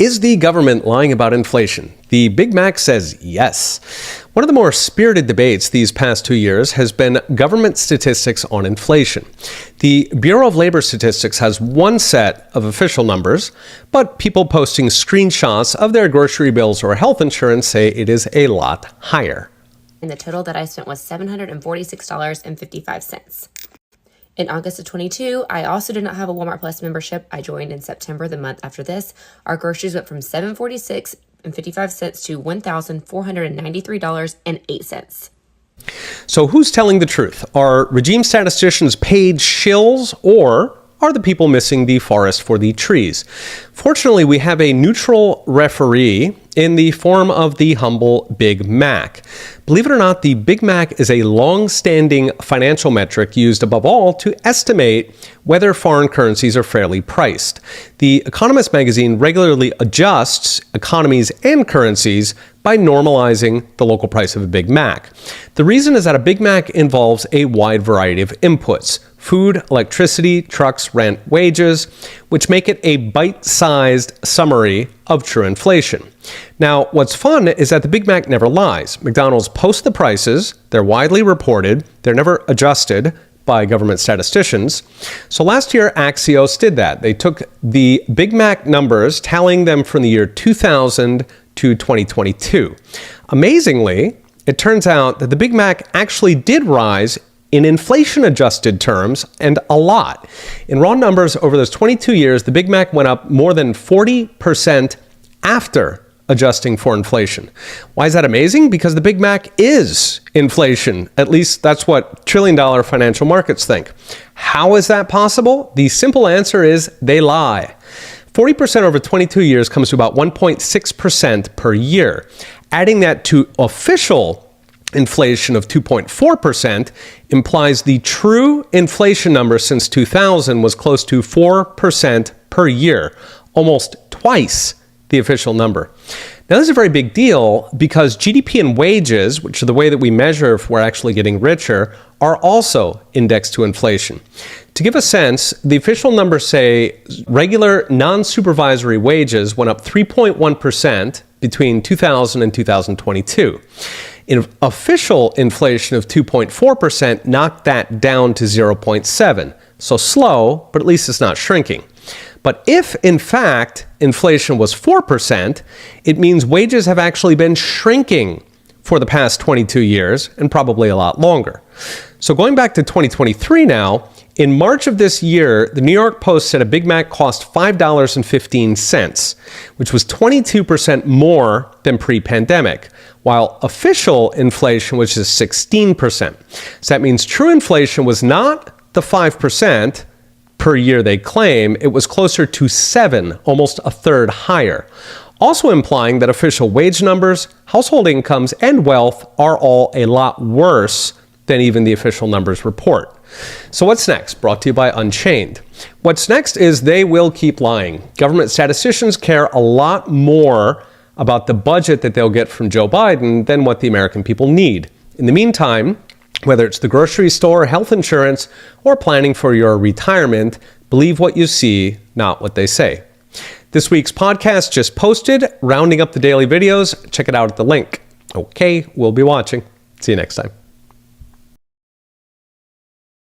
Is the government lying about inflation? The Big Mac says yes. One of the more spirited debates these past 2 years has been government statistics on inflation. The Bureau of Labor Statistics has one set of official numbers, but people posting screenshots of their grocery bills or health insurance say it is a lot higher. And the total that I spent was $746.55. In August of 22, I also did not have a Walmart Plus membership. I joined in September, the month after this. Our groceries went from $746.55 to $1,493.08. So who's telling the truth? Are regime statisticians paid shills, or are the people missing the forest for the trees? Fortunately, we have a neutral referee in the form of the humble Big Mac. Believe it or not, the Big Mac is a long-standing financial metric used above all to estimate whether foreign currencies are fairly priced. The Economist magazine regularly adjusts economies and currencies by normalizing the local price of a Big Mac. The reason is that a Big Mac involves a wide variety of inputs: food, electricity, trucks, rent, wages, which make it a bite-sized summary of true inflation. Now, what's fun is that the Big Mac never lies. McDonald's posts the prices, they're widely reported, they're never adjusted by government statisticians. So last year, Axios did that. They took the Big Mac numbers, tallying them from the year 2000 to 2022. Amazingly, it turns out that the Big Mac actually did rise in inflation-adjusted terms, and a lot. In raw numbers, over those 22 years, the Big Mac went up more than 40% after adjusting for inflation. Why is that amazing? Because the Big Mac is inflation. At least that's what trillion-dollar financial markets think. How is that possible? The simple answer is they lie. 40% over 22 years comes to about 1.6% per year. Adding that to official inflation of 2.4% implies the true inflation number since 2000 was close to 4% per year, almost twice the official number. Now, this is a very big deal because GDP and wages, which are the way that we measure if we're actually getting richer, are also indexed to inflation. To give a sense, the official numbers say regular non-supervisory wages went up 3.1% between 2000 and 2022. Official inflation of 2.4% knocked that down to 0.7. So slow, but at least it's not shrinking. But if, in fact, inflation was 4%, it means wages have actually been shrinking for the past 22 years and probably a lot longer. So going back to 2023 now, in March of this year, the New York Post said a Big Mac cost $5.15, which was 22% more than pre-pandemic, while official inflation was just 16%. So that means true inflation was not the 5% per year they claim. It was closer to 7, almost a third higher. Also implying that official wage numbers, household incomes, and wealth are all a lot worse than even the official numbers report. So what's next? Brought to you by Unchained. What's next is they will keep lying. Government statisticians care a lot more about the budget that they'll get from Joe Biden than what the American people need. In the meantime, whether it's the grocery store, health insurance, or planning for your retirement, believe what you see, not what they say. This week's podcast just posted, rounding up the daily videos. Check it out at the link. Okay, we'll be watching. See you next time.